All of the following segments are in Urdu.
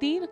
3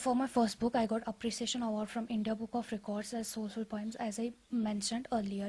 For my first book, I got appreciation award from India Book of Records as soulful poems, as I mentioned earlier.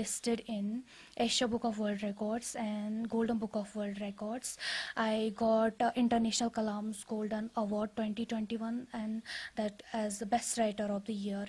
listed in Asia Book of World Records and Golden Book of World Records. I got International Kalam's Golden Award 2021 and that as the best writer of the year.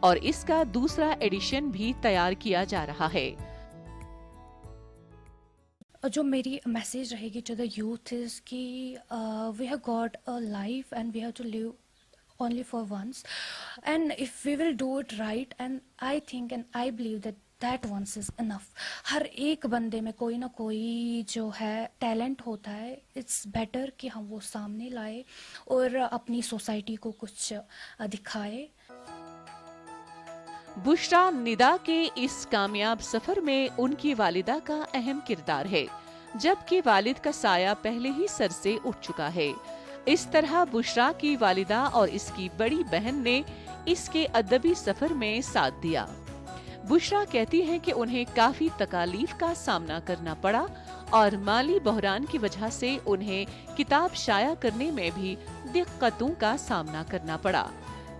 اور اس کا دوسرا ایڈیشن بھی تیار کیا جا رہا ہے۔ جو میری میسیج رہے گی ٹو دا یوتھ از کہ we have got a life and we have to live only for once, and if we will do it right, and I think and I believe that once is enough. ہر ایک بندے میں کوئی نہ کوئی جو ہے ٹیلنٹ ہوتا ہے، اٹس بیٹر کہ ہم وہ سامنے لائے اور اپنی سوسائٹی کو کچھ دکھائے۔ بشریٰ ندا کے اس کامیاب سفر میں ان کی والدہ کا اہم کردار ہے، جبکہ والد کا سایہ پہلے ہی سر سے اٹھ چکا ہے۔ اس طرح بشریٰ کی والدہ اور اس کی بڑی بہن نے اس کے ادبی سفر میں ساتھ دیا۔ بشریٰ کہتی ہیں کہ انہیں کافی تکالیف کا سامنا کرنا پڑا اور مالی بحران کی وجہ سے انہیں کتاب شائع کرنے میں بھی دقتوں کا سامنا کرنا پڑا،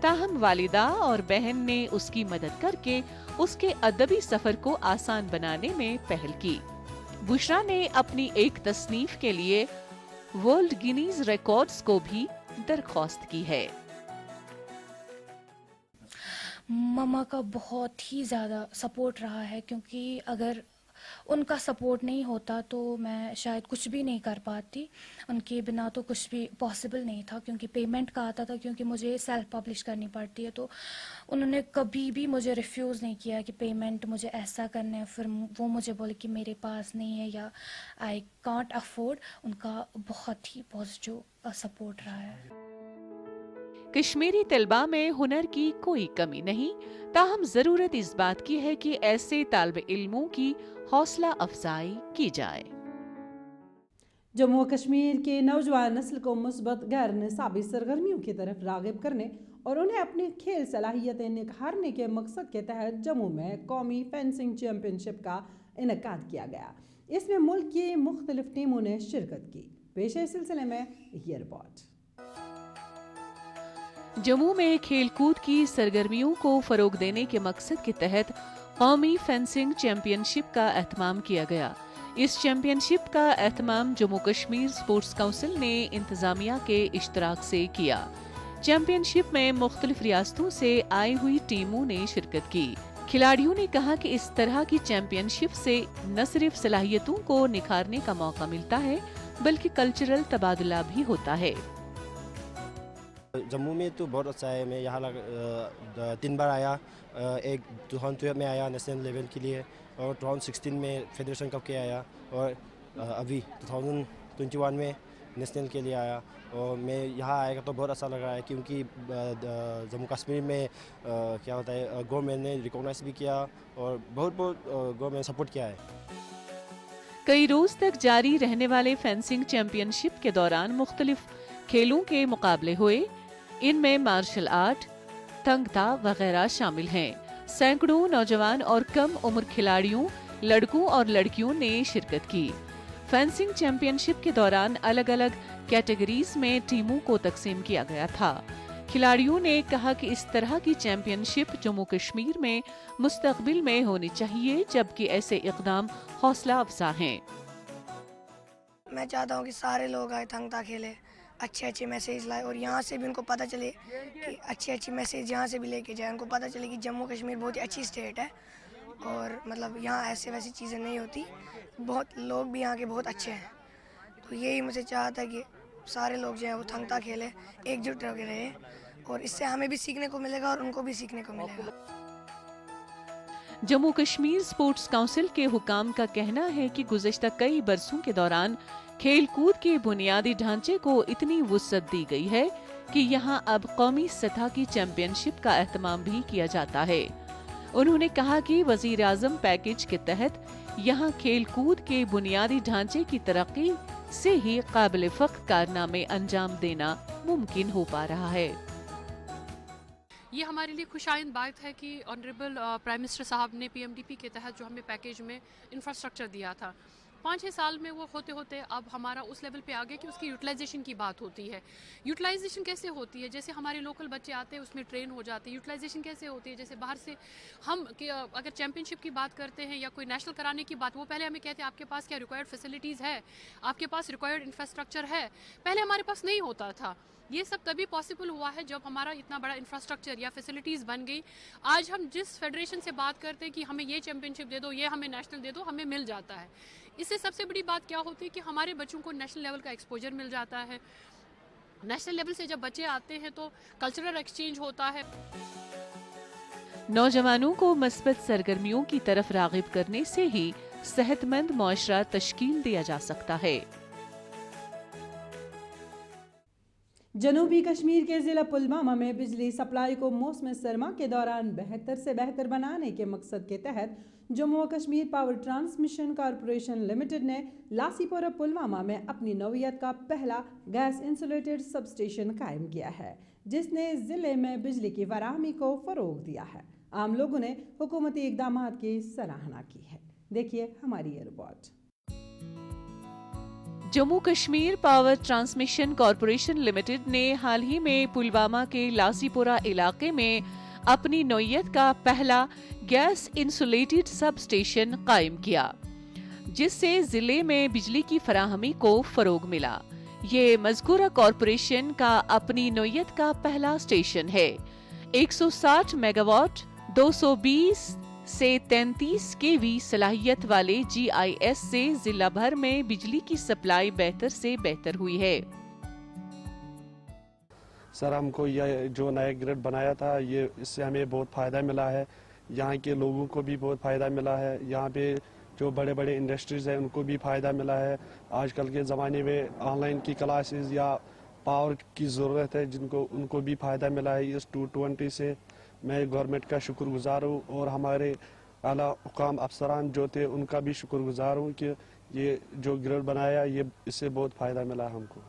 تاہم والدہ اور بہن نے اس کی مدد کر کے اس کے ادبی سفر کو آسان بنانے میں پہل کی۔ بشریٰ نے اپنی ایک تصنیف کے لیے ورلڈ گینیز ریکارڈز کو بھی درخواست کی ہے۔ مما کا بہت ہی زیادہ سپورٹ رہا ہے، کیونکہ اگر ان کا سپورٹ نہیں ہوتا تو میں شاید کچھ بھی نہیں کر پاتی۔ ان کے بنا تو کچھ بھی پاسبل نہیں تھا، کیونکہ پیمنٹ کا آتا تھا، کیونکہ مجھے سیلف پبلش کرنی پڑتی ہے، تو انہوں نے کبھی بھی مجھے ریفیوز نہیں کیا کہ پیمنٹ مجھے ایسا کرنا ہے، پھر وہ مجھے بولے کہ میرے پاس نہیں ہے یا آئی کانٹ افورڈ۔ ان کا بہت ہی پازیٹیو سپورٹ رہا ہے۔ کشمیری طلباء میں ہنر کی کوئی کمی نہیں، تاہم ضرورت اس بات کی ہے کہ ایسے طالب علموں کی حوصلہ افزائی کی جائے۔ جموں و کشمیر کے نوجوان نسل کو مثبت غیر نصابی سرگرمیوں کی طرف راغب کرنے اور انہیں اپنی کھیل صلاحیتیں نکھارنے کے مقصد کے تحت جموں میں قومی فینسنگ چیمپئن شپ کا انعقاد کیا گیا۔ اس میں ملک کی مختلف ٹیموں نے شرکت کی۔ پیش ہے اس سلسلے میں یہ رپورٹ۔ جموں میں کھیل کود کی سرگرمیوں کو فروغ دینے کے مقصد کے تحت قومی فینسنگ چیمپئن شپ کا اہتمام کیا گیا۔ اس چیمپئن شپ کا اہتمام جموں کشمیر اسپورٹس کونسل نے انتظامیہ کے اشتراک سے کیا۔ چیمپئن شپ میں مختلف ریاستوں سے آئی ہوئی ٹیموں نے شرکت کی۔ کھلاڑیوں نے کہا کہ اس طرح کی چیمپئن شپ سے نہ صرف صلاحیتوں کو نکھارنے کا موقع ملتا ہے بلکہ کلچرل تبادلہ بھی ہوتا ہے۔ جموں میں تو بہت اچھا ہے، میں یہاں 3 بار آیا، ایک 2012 میں آیا نیشنل لیول کے لیے، اور 2016 میں فیڈریشن کپ کے آیا، اور ابھی 2021 میں نیشنل کے لیے آیا۔ اور میں یہاں آئے گا تو بہت اچھا لگ رہا ہے، کیونکہ جموں کشمیر میں کیا ہوتا ہے، گورنمنٹ نے ریکگنائز بھی کیا اور بہت گورنمنٹ نے سپورٹ کیا ہے۔ کئی روز تک جاری رہنے والے فینسنگ چیمپئن شپ کے دوران مختلف کھیلوں کے مقابلے ہوئے، ان میں مارشل آرٹ، تنگ تا وغیرہ شامل ہیں۔ سینکڑوں نوجوان اور کم عمر کھلاڑیوں، لڑکوں اور لڑکیوں نے شرکت کی۔ فینسنگ چیمپئن شپ کے دوران الگ الگ کیٹیگریز میں ٹیموں کو تقسیم کیا گیا تھا۔ کھلاڑیوں نے کہا کہ اس طرح کی چیمپئن شپ جموں کشمیر میں مستقبل میں ہونی چاہیے، جبکہ ایسے اقدام حوصلہ افزا ہیں۔ میں چاہتا ہوں کہ سارے لوگ آئے، تنگ تا کھیلے، اچھے میسیج لائے، اور یہاں سے بھی ان کو پتہ چلے کہ اچھے میسیج یہاں سے بھی لے کے جائیں، ان کو پتہ چلے کہ جموں کشمیر بہت ہی اچھی اسٹیٹ ہے، اور مطلب یہاں ایسے ویسی چیزیں نہیں ہوتی، بہت لوگ بھی یہاں کے بہت اچھے ہیں۔ تو یہی مجھے چاہتا ہے کہ سارے لوگ جو ہیں وہ تھنگ تا کھیلے، ایک جٹ ہو کے رہے، اور اس سے ہمیں بھی سیکھنے کو ملے گا اور ان کو بھی سیکھنے کو ملے گا۔ جموں کشمیر اسپورٹس کونسل کے حکام کا کہنا ہے کہ گزشتہ کئی برسوں کے دوران کھیل کود کے بنیادی ڈھانچے کو اتنی وسعت دی گئی ہے کہ یہاں اب قومی سطح کی چیمپئن شپ کا اہتمام بھی کیا جاتا ہے۔ انہوں نے کہا کہ وزیر اعظم پیکیج کے تحت یہاں کھیل کود کے بنیادی ڈھانچے کی ترقی سے ہی قابل فخر کارنامے انجام دینا ممکن ہو پا رہا ہے۔ یہ ہمارے لیے خوش آئند بات ہے کہ آنریبل پرائم منسٹر صاحب نے پی ایم ڈی پی کے تحت جو ہمیں پیکیج میں انفراسٹرکچر دیا تھا، 5-6 سال میں وہ ہوتے ہوتے اب ہمارا اس لیول پہ آگے کہ اس کی یوٹیلائزیشن کی بات ہوتی ہے۔ یوٹیلائزیشن کیسے ہوتی ہے؟ جیسے ہمارے لوکل بچے آتے ہیں، اس میں ٹرین ہو جاتے ہیں۔ یوٹیلائزیشن کیسے ہوتی ہے؟ جیسے باہر سے ہم اگر چیمپئن شپ کی بات کرتے ہیں یا کوئی نیشنل کرانے کی بات، وہ پہلے ہمیں کہتے ہیں آپ کے پاس کیا ریکوائرڈ فیسلٹیز ہے، آپ کے پاس ریکوائرڈ انفراسٹرکچر ہے۔ پہلے ہمارے پاس نہیں ہوتا تھا، یہ سب تبھی پاسبل ہوا ہے جب ہمارا اتنا بڑا انفراسٹرکچر یا فیسلٹیز بن گئی. آج ہم جس فیڈریشن سے بات کرتے ہیں کہ ہمیں یہ چیمپئن شپ دے دو, یہ ہمیں نیشنل دے دو, ہمیں مل جاتا ہے. اس سے سب سے بڑی بات کیا ہوتی ہے کہ ہمارے بچوں کو نیشنل لیول کا ایکسپوجر مل جاتا ہے. نیشنل لیول سے جب بچے آتے ہیں تو کلچرل ایکسچینج ہوتا ہے. نوجوانوں کو مثبت سرگرمیوں کی طرف راغب کرنے سے ہی صحت مند معاشرہ تشکیل دیا جا سکتا ہے. جنوبی کشمیر کے ضلع پلوامہ میں بجلی سپلائی کو موسم سرما کے دوران بہتر سے بہتر بنانے کے مقصد کے تحت جموں و Kashmir power transmission corporation limited نے لاسی پورہ پلوامہ میں اپنی نوعیت کا پہلا گیس انسولیٹڈ سب اسٹیشن قائم کیا ہے، جس نے ضلع میں بجلی کی فراہمی کو فروغ دیا ہے. عام لوگوں نے حکومتی اقدامات کی سراہنا کی ہے. دیکھیے ہماری یہ report. Jammu Kashmir power transmission corporation limited نے حال ہی میں پلوامہ کے لاسی پورہ علاقے میں اپنی نوعیت کا پہلا گیس انسولیٹڈ سب اسٹیشن قائم کیا، جس سے ضلع میں بجلی کی فراہمی کو فروغ ملا. یہ مذکورہ کارپوریشن کا اپنی نوعیت کا پہلا اسٹیشن ہے. 160 میگا واٹ 220 سے 33 kV صلاحیت والے GIS سے ضلع بھر میں بجلی کی سپلائی بہتر سے بہتر ہوئی ہے. سر ہم کو یہ جو نیا گریڈ بنایا تھا اس سے ہمیں بہت فائدہ ملا ہے. یہاں کے لوگوں کو بھی بہت فائدہ ملا ہے. یہاں پہ جو بڑے بڑے انڈسٹریز ہیں ان کو بھی فائدہ ملا ہے. آج کل کے زمانے میں آن لائن کی کلاسز یا پاور کی ضرورت ہے ان کو بھی فائدہ ملا ہے اس 220 سے. میں گورنمنٹ کا شکر گزار ہوں اور ہمارے اعلیٰ حکام افسران جو تھے ان کا بھی شکر گزار ہوں کہ یہ جو گریڈ بنایا اس سے بہت فائدہ ملا ہم کو.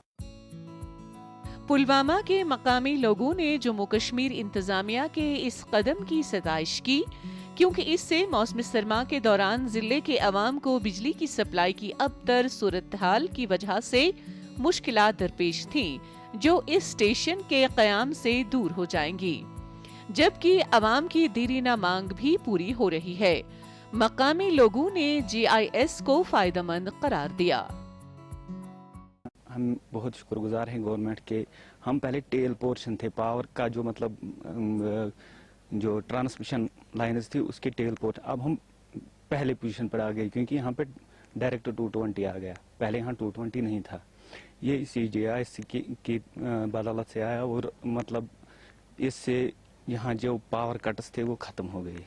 پلوامہ کے مقامی لوگوں نے جموں کشمیر انتظامیہ کے اس قدم کی ستائش کی، کیونکہ اس سے موسم سرما کے دوران ضلع کے عوام کو بجلی کی سپلائی کی ابتر صورتحال کی وجہ سے مشکلات درپیش تھیں، جو اس اسٹیشن کے قیام سے دور ہو جائیں گی، جبکہ عوام کی دیرینہ مانگ بھی پوری ہو رہی ہے. مقامی لوگوں نے GIS کو فائدہ مند قرار دیا. ہم بہت شکر گزار ہیں گورنمنٹ کے. ہم پہلے ٹیل پورشن تھے پاور کا جو جو ٹرانسمیشن لائنز تھی اس کے ٹیل پورشن، اب ہم پہلے پوزیشن پر آ گئے کیونکہ یہاں پہ ڈائریکٹ 220 آ گیا. پہلے یہاں 220 نہیں تھا. یہ اسی GIS کی بدولت سے آیا اور اس سے یہاں جو پاور کٹس تھے وہ ختم ہو گئے.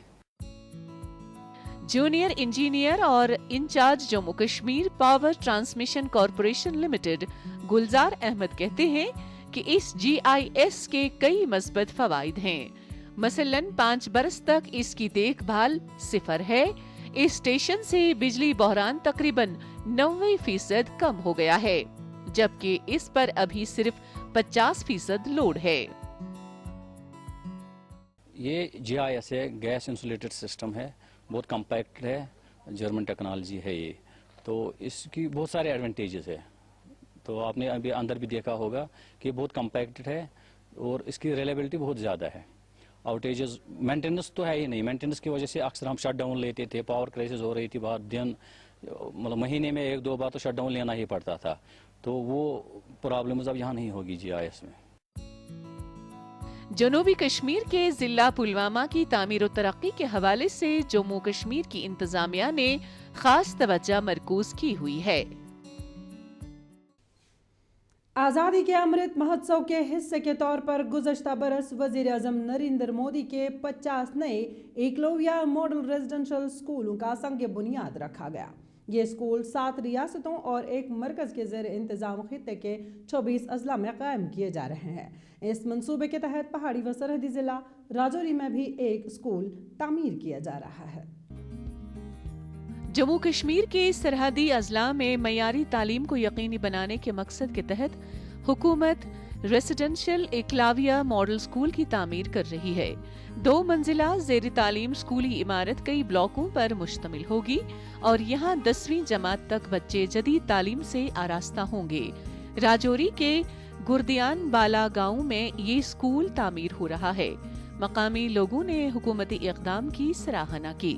جونیئر انجینئر اور incharge Jammu Kashmir power transmission corporation limited Gulzar Ahmad کہتے ہیں کہ اس GIS کے کئی مثبت فوائد ہیں. مثلاً 5 برس تک اس کی دیکھ بھال 0 ہے. اس اسٹیشن سے بجلی بحران تقریباً 90% کم ہو گیا ہے، جبکہ اس پر ابھی صرف 50% لوڈ ہے. یہ GIS ہے، گیس انسولیٹڈ سسٹم ہے، بہت کمپیکٹ ہے، جرمن ٹیکنالوجی ہے یہ. تو اس کی بہت سارے ایڈوانٹیجز ہے. تو آپ نے ابھی اندر بھی دیکھا ہوگا کہ بہت کمپیکٹ ہے اور اس کی ریلیبلٹی بہت زیادہ ہے. آؤٹیجز مینٹیننس تو ہے ہی نہیں. مینٹیننس کی وجہ سے اکثر ہم شٹ ڈاؤن لیتے تھے. پاور کرائسس ہو رہی تھی بار دن، مہینے میں 1-2 بار تو شٹ ڈاؤن لینا ہی پڑتا تھا. تو وہ پرابلمز اب یہاں نہیں ہوگی GIS میں. جنوبی کشمیر کے ضلع پلوامہ کی تعمیر و ترقی کے حوالے سے جموں کشمیر کی انتظامیہ نے خاص توجہ مرکوز کی ہوئی ہے. آزادی کے امرت مہوتسو کے حصے کے طور پر گزشتہ برس وزیر اعظم نریندر مودی کے 50 نئے ایکلوویہ ماڈل ریزیڈنشل اسکولوں کا سنگ بنیاد رکھا گیا. یہ اسکول 7 ریاستوں اور 1 مرکز کے زیر انتظام خطے کے 24 اضلاع میں قائم کیے جا رہے ہیں. اس منصوبے کے تحت پہاڑی و سرحدی ضلع راجوری میں بھی ایک اسکول تعمیر کیا جا رہا ہے. جموں کشمیر کے سرحدی اضلاع میں معیاری تعلیم کو یقینی بنانے کے مقصد کے تحت حکومت ریزیڈنشل ایکلاویہ ماڈل اسکول کی تعمیر کر رہی ہے. 2 منزلہ زیر تعلیم اسکولی عمارت کئی بلاکوں پر مشتمل ہوگی اور یہاں 10ویں جماعت تک بچے جدید تعلیم سے آراستہ ہوں گے. راجوری کے گردیان بالا گاؤں میں یہ اسکول تعمیر ہو رہا ہے. مقامی لوگوں نے حکومتی اقدام کی سراہنا کی.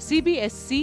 CBSC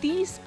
30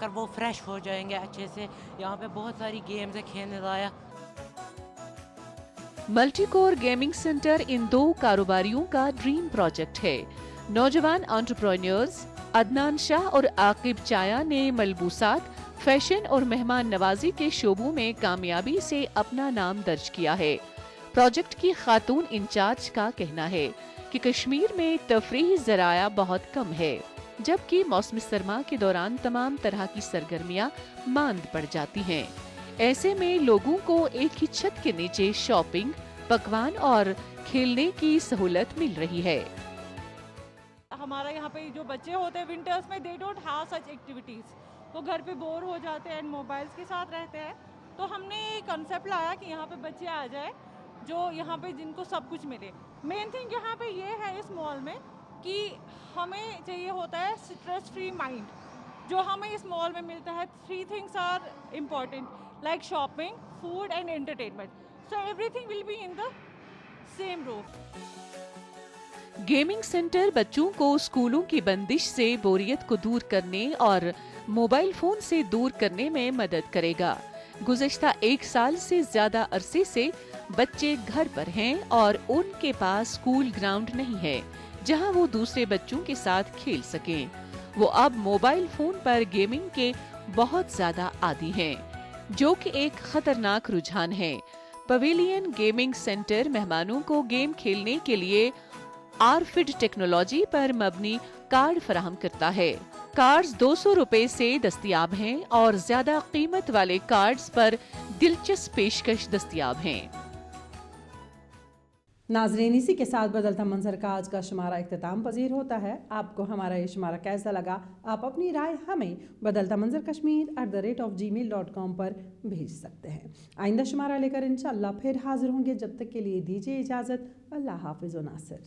کر وہ فریش ہو جائیں گے اچھے سے. یہاں پہ بہت ساری گیمز ہے کھیلنے لائق. ملٹی کور گیمنگ سینٹر ان 2 کاروباریوں کا ڈریم پروجیکٹ ہے. نوجوان انٹرپرینیورز عدنان شاہ اور عاقب چایا نے ملبوسات، فیشن اور مہمان نوازی کے شعبوں میں کامیابی سے اپنا نام درج کیا ہے. پروجیکٹ کی خاتون انچارج کا کہنا ہے کہ کشمیر میں تفریحی ذرائع بہت کم ہے، جبکہ موسم سرما کے دوران تمام طرح کی سرگرمیاں ماند پڑ جاتی ہیں. ایسے میں لوگوں کو ایک ہی چھت کے نیچے شاپنگ، پکوان اور کھیلنے کی سہولت مل رہی ہے. ہمارا یہاں پہ جو بچے ہوتے ہیں ونٹرز میں they don't have such activities, وہ گھر پہ بور ہو جاتے ہیں اینڈ موبائلس کے ساتھ رہتے ہیں. تو ہم نے کنسیپٹ لایا کہ یہاں پہ بچے آ جائے جو یہاں پہ جن کو سب کچھ ملے. مین تھنگ یہاں پہ یہ ہے اس مال میں کہ ہمیں چاہیے ہوتا ہے اسٹریس فری مائنڈ، جو ہمیں اس مال میں ملتا ہے. 3 things are important like shopping, food and entertainment. So everything will be in the same roof. Gaming centre بچوں کو اسکولوں کی بندش سے بوریت کو دور کرنے اور موبائل فون سے دور کرنے میں مدد کرے گا. گزشتہ 1 سال سے زیادہ عرصے سے بچے گھر پر ہیں اور ان کے پاس اسکول گراؤنڈ نہیں ہے جہاں وہ دوسرے بچوں کے ساتھ کھیل سکیں. وہ اب موبائل فون پر گیمنگ کے بہت زیادہ عادی ہیں، جو کہ ایک خطرناک رجحان ہے. پویلین گیمنگ سینٹر مہمانوں کو گیم کھیلنے کے لیے آرفڈ ٹیکنالوجی پر مبنی کارڈ فراہم کرتا ہے. کارڈز 200 روپے سے دستیاب ہیں اور زیادہ قیمت والے کارڈز پر دلچسپ پیشکش دستیاب ہیں. ناظرین، اسی کے ساتھ بدلتا منظر کا آج کا شمارہ اختتام پذیر ہوتا ہے. آپ کو ہمارا یہ شمارہ کیسا لگا؟ آپ اپنی رائے ہمیں بدلتا منظر kashmir@gmail.com پر بھیج سکتے ہیں. آئندہ شمارہ لے کر انشاءاللہ پھر حاضر ہوں گے. جب تک کے لیے دیجیے اجازت. اللہ حافظ و ناصر.